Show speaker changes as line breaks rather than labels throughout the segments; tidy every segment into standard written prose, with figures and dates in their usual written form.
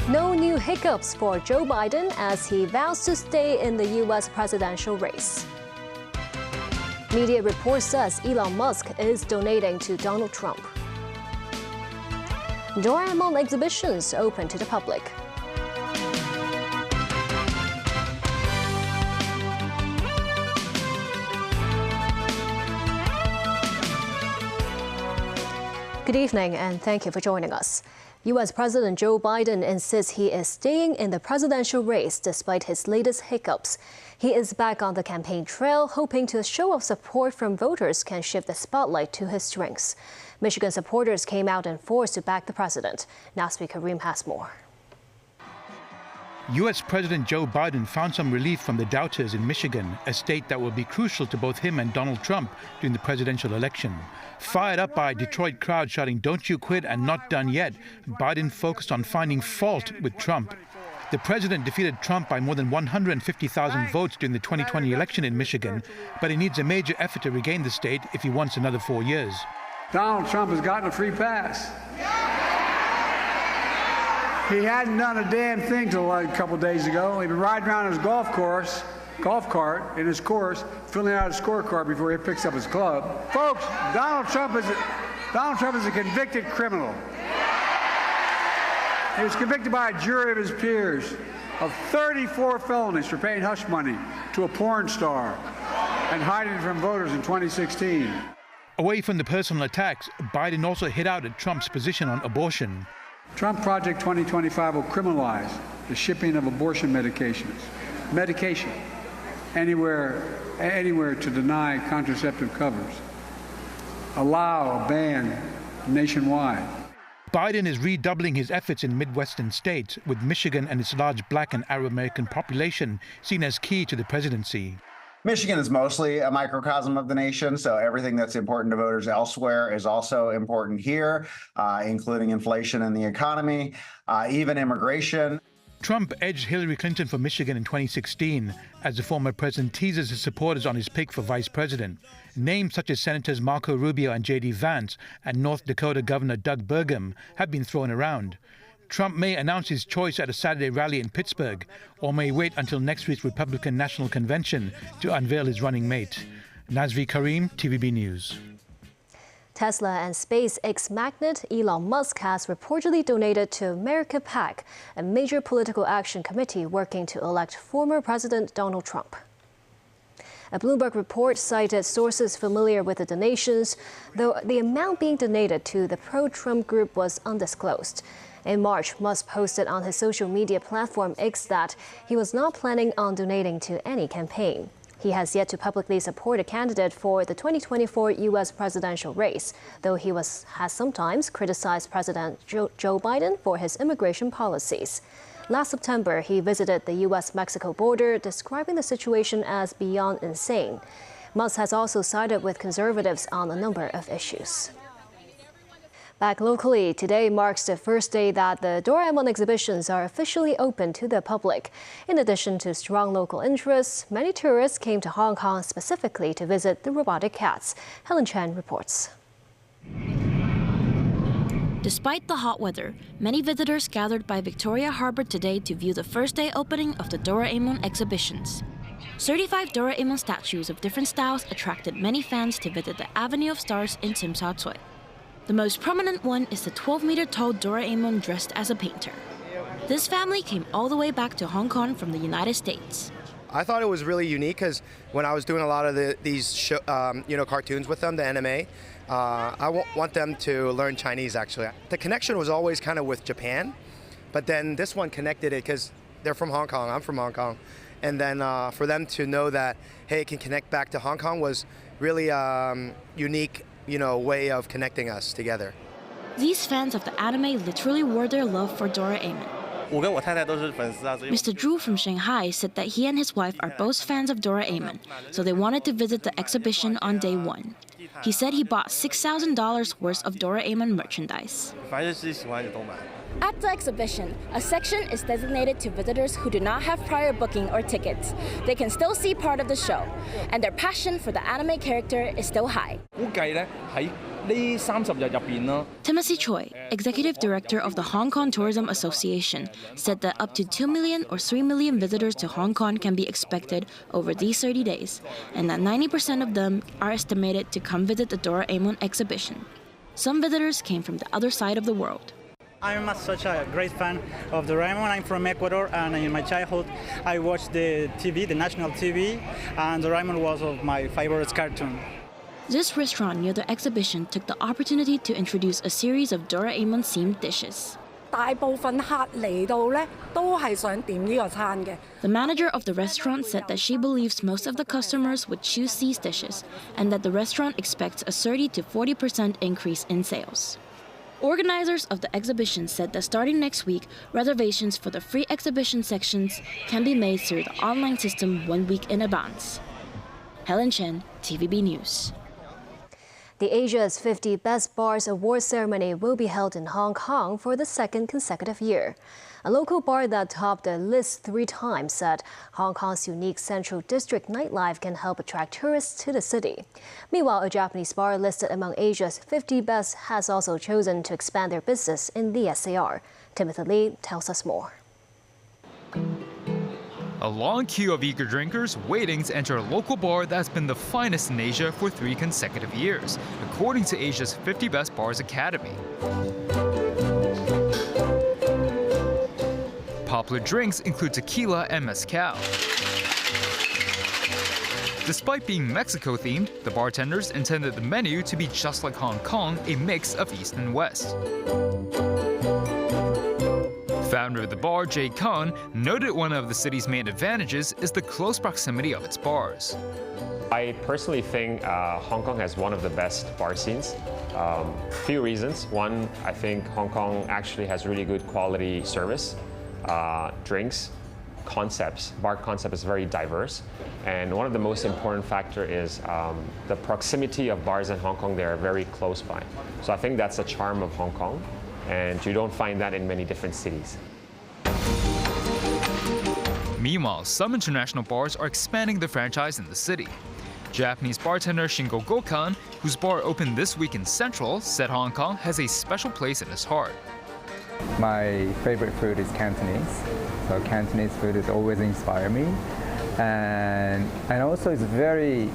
No new hiccups for Joe Biden as he vows to stay in the U.S. presidential race. Media report says Elon Musk is donating to Donald Trump. Dora Amon exhibitions open to the public. Good evening and thank you for joining us. U.S. President Joe Biden insists he is staying in the presidential race despite his latest hiccups. He is back on the campaign trail, hoping to show of support from voters can shift the spotlight to his strengths. Michigan supporters came out in force to back the president. NASB Kareem has more.
U.S. President Joe Biden found some relief from the doubters in Michigan, a state that will be crucial to both him and Donald Trump during the presidential election. Fired up by a Detroit crowd shouting, "Don't you quit" and "Not done yet," Biden focused on finding fault with Trump. The president defeated Trump by more than 150,000 votes during the 2020 election in Michigan, but he needs a major effort to regain the state if he wants another 4 years.
Donald Trump has gotten a free pass. He hadn't done a damn thing till a couple days ago. He'd been riding around his golf cart in his course, filling out his scorecard before he picks up his club. Folks, Donald Trump is a convicted criminal. He was convicted by a jury of his peers of 34 felonies for paying hush money to a porn star and hiding from voters in 2016.
Away from the personal attacks, Biden also hit out at Trump's position on abortion.
Trump Project 2025 will criminalize the shipping of abortion medication, anywhere to deny contraceptive covers, allow a ban nationwide.
Biden is redoubling his efforts in Midwestern states, with Michigan and its large Black and Arab American population seen as key to the presidency.
Michigan is mostly a microcosm of the nation, so everything that's important to voters elsewhere is also important here, including inflation and the economy, even immigration.
Trump edged Hillary Clinton for Michigan in 2016 as the former president teases his supporters on his pick for vice president. Names such as Senators Marco Rubio and J.D. Vance and North Dakota Governor Doug Burgum have been thrown around. Trump may announce his choice at a Saturday rally in Pittsburgh or may wait until next week's Republican National Convention to unveil his running mate. Nazvi Kareem, TVB News.
Tesla and SpaceX magnate Elon Musk has reportedly donated to America PAC, a major political action committee working to elect former President Donald Trump. A Bloomberg report cited sources familiar with the donations, though the amount being donated to the pro-Trump group was undisclosed. In March, Musk posted on his social media platform X that he was not planning on donating to any campaign. He has yet to publicly support a candidate for the 2024 U.S. presidential race, though he has sometimes criticized President Joe Biden for his immigration policies. Last September, he visited the U.S.-Mexico border, describing the situation as beyond insane. Musk has also sided with conservatives on a number of issues. Back locally, today marks the first day that the Dora Amon exhibitions are officially open to the public. In addition to strong local interests, many tourists came to Hong Kong specifically to visit the robotic cats. Helen Chen reports.
Despite the hot weather, many visitors gathered by Victoria Harbour today to view the first day opening of the Dora Amon exhibitions. 35 Dora Amon statues of different styles attracted many fans to visit the Avenue of Stars in Tsim Sha Tsui. The most prominent one is the 12-meter-tall Dora Amon dressed as a painter. This family came all the way back to Hong Kong from the United States.
I thought it was really unique because when I was doing a lot of these cartoons with them, the anime, I want them to learn Chinese, actually. The connection was always kind of with Japan, but then this one connected it because they're from Hong Kong, I'm from Hong Kong. And then for them to know that, hey, it can connect back to Hong Kong was really unique, way of connecting us together.
These fans of the anime literally wore their love for Dora Amon. Mr. Drew from Shanghai said that he and his wife are both fans of Dora Amon, so they wanted to visit the exhibition on day one. He said he bought $6,000 worth of Dora Amon merchandise.
At the exhibition, a section is designated to visitors who do not have prior booking or tickets. They can still see part of the show, and their passion for the anime character is still high.
Timothy Choi, executive director of the Hong Kong Tourism Association, said that up to 2 million or 3 million visitors to Hong Kong can be expected over these 30 days, and that 90% of them are estimated to come visit the Dora Amon exhibition. Some visitors came from the other side of the world.
I'm such a great fan of Dora Amon. I'm from Ecuador, and in my childhood, I watched the TV, the national TV, and Dora Amon was one of my favorite cartoons.
This restaurant near the exhibition took the opportunity to introduce a series of Dora Amon-themed dishes. The manager of the restaurant said that she believes most of the customers would choose these dishes, and that the restaurant expects a 30 to 40% increase in sales. Organizers of the exhibition said that starting next week, reservations for the free exhibition sections can be made through the online system 1 week in advance. Helen Chen, TVB News.
The Asia's 50 Best Bars Award ceremony will be held in Hong Kong for the second consecutive year. A local bar that topped the list 3 times said Hong Kong's unique Central District nightlife can help attract tourists to the city. Meanwhile, a Japanese bar listed among Asia's 50 best has also chosen to expand their business in the SAR. Timothy Lee tells us more.
A long queue of eager drinkers waiting to enter a local bar that's been the finest in Asia for 3 consecutive years, according to Asia's 50 Best Bars Academy. Popular drinks include tequila and mezcal. Despite being Mexico-themed, the bartenders intended the menu to be just like Hong Kong, a mix of East and West. Founder of the bar, Jay Khan, noted one of the city's main advantages is the close proximity of its bars.
I personally think Hong Kong has one of the best bar scenes. Few reasons. One, I think Hong Kong actually has really good quality service, drinks, concepts. Bar concept is very diverse. And one of the most important factor is the proximity of bars in Hong Kong. They are very close by. So I think that's the charm of Hong Kong. And you don't find that in many different cities.
Meanwhile, some international bars are expanding their franchise in the city. Japanese bartender Shingo Gokan, whose bar opened this week in Central, said Hong Kong has a special place in his heart.
My favorite food is Cantonese. So Cantonese food has always inspired me. And also it's very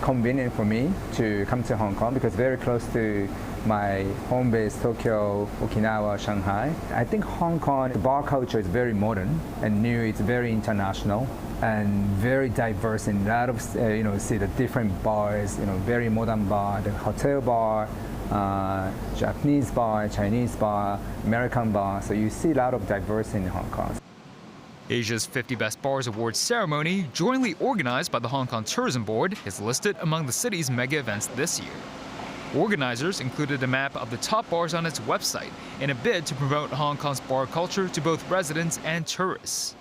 convenient for me to come to Hong Kong because it's very close to my home base, Tokyo, Okinawa, Shanghai. I think Hong Kong, the bar culture is very modern and new. It's very international and very diverse in a lot of, see the different bars, very modern bar, the hotel bar, Japanese bar, Chinese bar, American bar. So you see a lot of diversity in Hong Kong.
Asia's 50 Best Bars Awards ceremony, jointly organized by the Hong Kong Tourism Board, is listed among the city's mega events this year. Organizers included a map of the top bars on its website in a bid to promote Hong Kong's bar culture to both residents and tourists.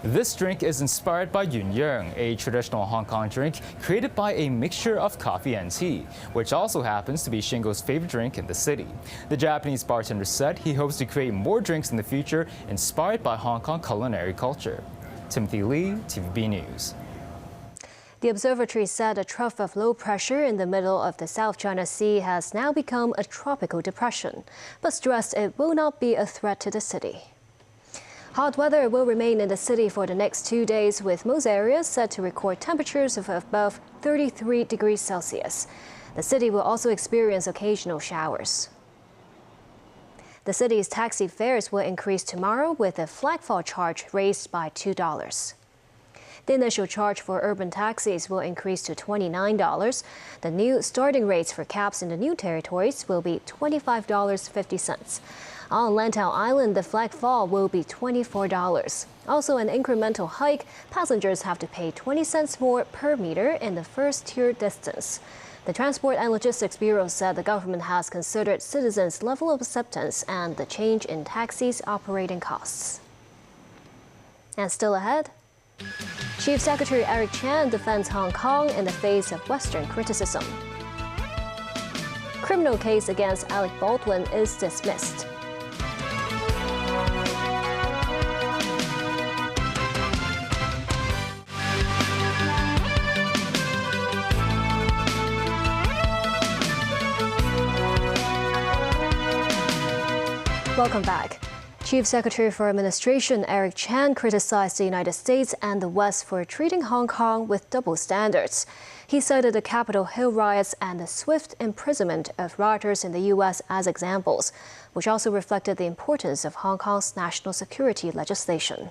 This drink is inspired by Yun Yang, a traditional Hong Kong drink created by a mixture of coffee and tea, which also happens to be Shingo's favorite drink in the city. The Japanese bartender said he hopes to create more drinks in the future inspired by Hong Kong culinary culture. Timothy Lee, TVB News.
The observatory said a trough of low pressure in the middle of the South China Sea has now become a tropical depression, but stressed it will not be a threat to the city. Hot weather will remain in the city for the next 2 days, with most areas set to record temperatures of above 33 degrees Celsius. The city will also experience occasional showers. The city's taxi fares will increase tomorrow, with a flagfall charge raised by $2. The initial charge for urban taxis will increase to $29. The new starting rates for cabs in the new territories will be $25.50. On Lantau Island, the flagfall will be $24. Also, an incremental hike, passengers have to pay 20 cents more per meter in the first-tier distance. The Transport and Logistics Bureau said the government has considered citizens' level of acceptance and the change in taxis' operating costs. And still ahead, Chief Secretary Eric Chan defends Hong Kong in the face of Western criticism. Criminal case against Alec Baldwin is dismissed. Welcome back. Chief Secretary for Administration Eric Chan criticized the United States and the West for treating Hong Kong with double standards. He cited the Capitol Hill riots and the swift imprisonment of rioters in the U.S. as examples, which also reflected the importance of Hong Kong's national security legislation.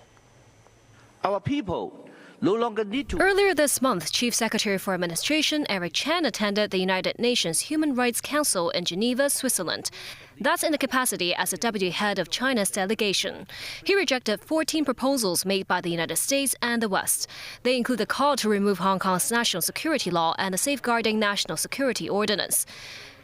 Our people no longer need to.
Earlier this month, Chief Secretary for Administration Eric Chan attended the United Nations Human Rights Council in Geneva, Switzerland. That's in the capacity as the deputy head of China's delegation. He rejected 14 proposals made by the United States and the West. They include the call to remove Hong Kong's national security law and the Safeguarding National Security Ordinance.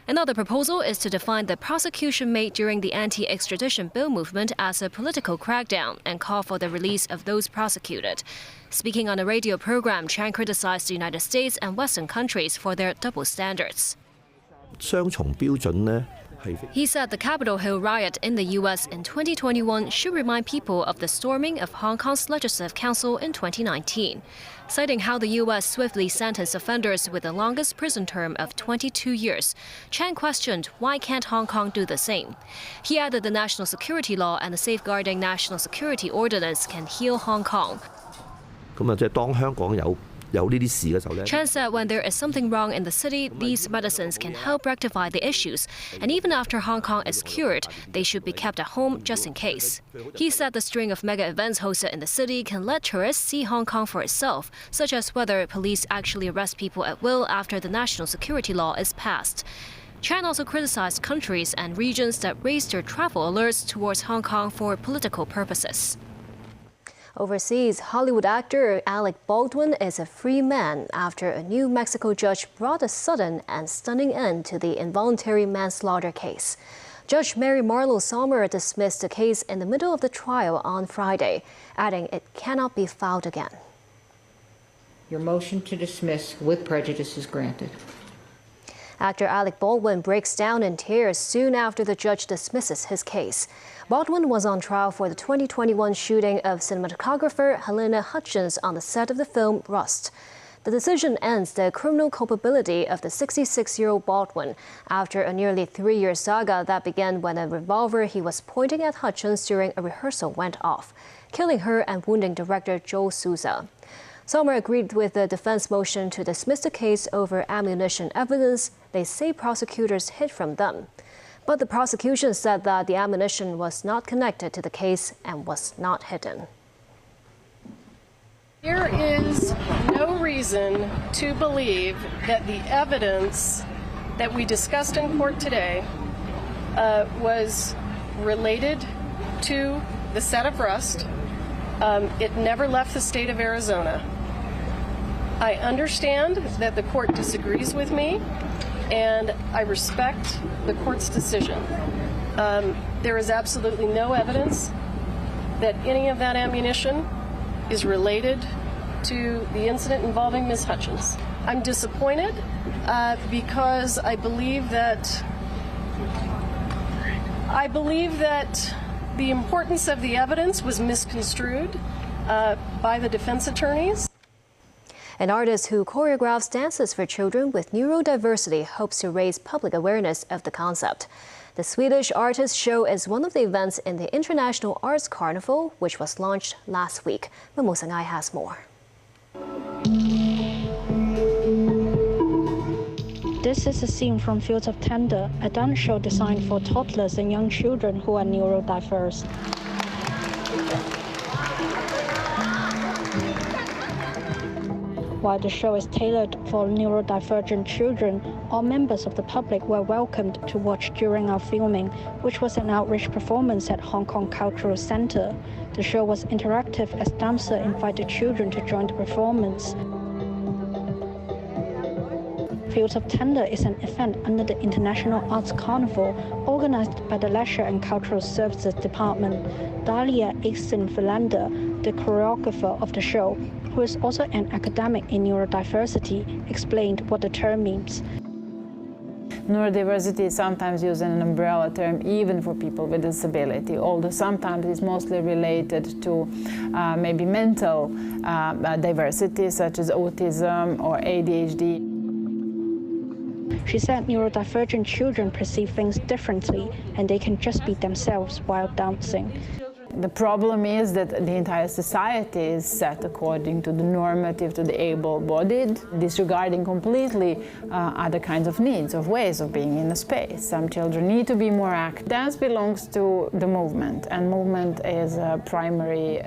Another proposal is to define the prosecution made during the anti-extradition bill movement as a political crackdown and call for the release of those prosecuted. Speaking on a radio program, Chan criticized the United States and Western countries for their double standards.
雙重標準呢?
He said the Capitol Hill riot in the U.S. in 2021 should remind people of the storming of Hong Kong's Legislative Council in 2019. Citing how the U.S. swiftly sentenced offenders with the longest prison term of 22 years, Chan questioned why can't Hong Kong do the same. He added the national security law and the Safeguarding National Security Ordinance can heal Hong Kong. Chan said when there is something wrong in the city, these medicines can help rectify the issues. And even after Hong Kong is cured, they should be kept at home just in case. He said the string of mega events hosted in the city can let tourists see Hong Kong for itself, such as whether police actually arrest people at will after the national security law is passed. Chan also criticized countries and regions that raised their travel alerts towards Hong Kong for political purposes. Overseas, Hollywood actor Alec Baldwin is a free man after a New Mexico judge brought a sudden and stunning end to the involuntary manslaughter case. Judge Mary Marlowe Sommer dismissed the case in the middle of the trial on Friday, adding it cannot be filed again.
Your motion to dismiss with prejudice is granted.
Actor Alec Baldwin breaks down in tears soon after the judge dismisses his case. Baldwin was on trial for the 2021 shooting of cinematographer Helena Hutchins on the set of the film Rust. The decision ends the criminal culpability of the 66-year-old Baldwin after a nearly 3-year saga that began when a revolver he was pointing at Hutchins during a rehearsal went off, killing her and wounding director Joe Souza. Sommer agreed with the defense motion to dismiss the case over ammunition evidence they say prosecutors hid from them. But the prosecution said that the ammunition was not connected to the case and was not hidden.
There is no reason to believe that the evidence that we discussed in court today was related to the set of Rust. It never left the state of Arizona. I understand that the court disagrees with me, and I respect the court's decision. There is absolutely no evidence that any of that ammunition is related to the incident involving Ms. Hutchins. I'm disappointed because I believe that the importance of the evidence was misconstrued by the defense attorneys.
An artist who choreographs dances for children with neurodiversity hopes to raise public awareness of the concept. The Swedish artist show is one of the events in the International Arts Carnival, which was launched last week. Memo Sangai has more.
This is a scene from Fields of Tender, a dance show designed for toddlers and young children who are neurodiverse. While the show is tailored for neurodivergent children, all members of the public were welcomed to watch during our filming, which was an outreach performance at Hong Kong Cultural Center. The show was interactive as dancers invited children to join the performance. Fields of Tender is an event under the International Arts Carnival, organized by the Leisure and Cultural Services Department. Dalia Ixen-Verlander, the choreographer of the show, who is also an academic in neurodiversity, explained what the term means.
Neurodiversity is sometimes used as an umbrella term even for people with disability, although sometimes it's mostly related to maybe mental diversity, such as autism or ADHD.
She said neurodivergent children perceive things differently and they can just be themselves while dancing.
The problem is that the entire society is set according to the normative, to the able-bodied, disregarding completely other kinds of needs, of ways of being in a space. Some children need to be more active. Dance belongs to the movement, and movement is a primary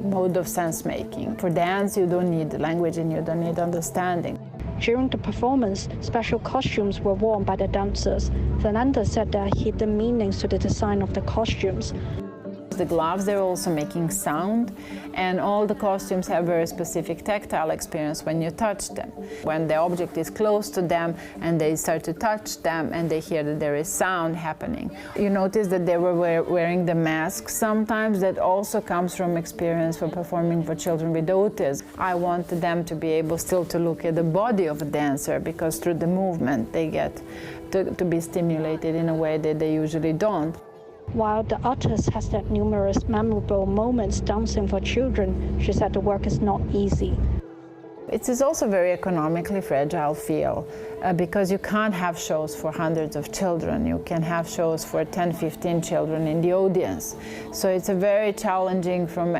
mode of sense-making. For dance, you don't need language and you don't need understanding.
During the performance, special costumes were worn by the dancers. Fernanda said there are hidden meanings to the design of the costumes.
The gloves, they're also making sound, and all the costumes have very specific tactile experience when you touch them. When the object is close to them and they start to touch them and they hear that there is sound happening. You notice that they were wearing the mask sometimes. That also comes from experience for performing for children with autism. I wanted them to be able still to look at the body of a dancer, because through the movement they get to be stimulated in a way that they usually don't.
While the artist has had numerous memorable moments dancing for children, she said the work is not easy.
It is also a very economically fragile field because you can't have shows for hundreds of children. You can have shows for 10, 15 children in the audience. So it's a very challenging from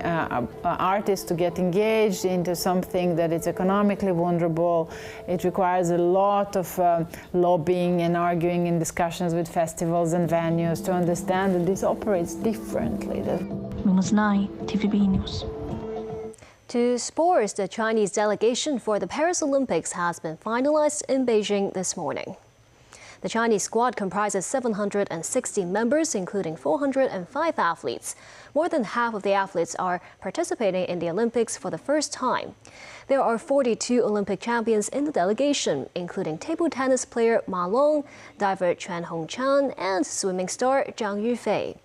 artists to get engaged into something that is economically vulnerable. It requires a lot of lobbying and arguing and discussions with festivals and venues to understand that this operates differently.
News 9, TVB News.
To sports, the Chinese delegation for the Paris Olympics has been finalized in Beijing this morning. The Chinese squad comprises 760 members, including 405 athletes. More than half of the athletes are participating in the Olympics for the first time. There are 42 Olympic champions in the delegation, including table tennis player Ma Long, diver Chuan Hongchan, and swimming star Zhang Yufei.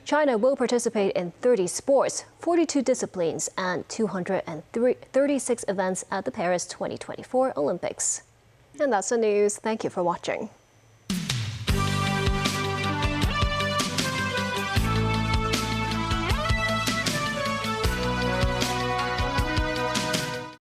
China will participate in 30 sports, 42 disciplines, and 236 events at the Paris 2024 Olympics. And that's the news. Thank you for watching.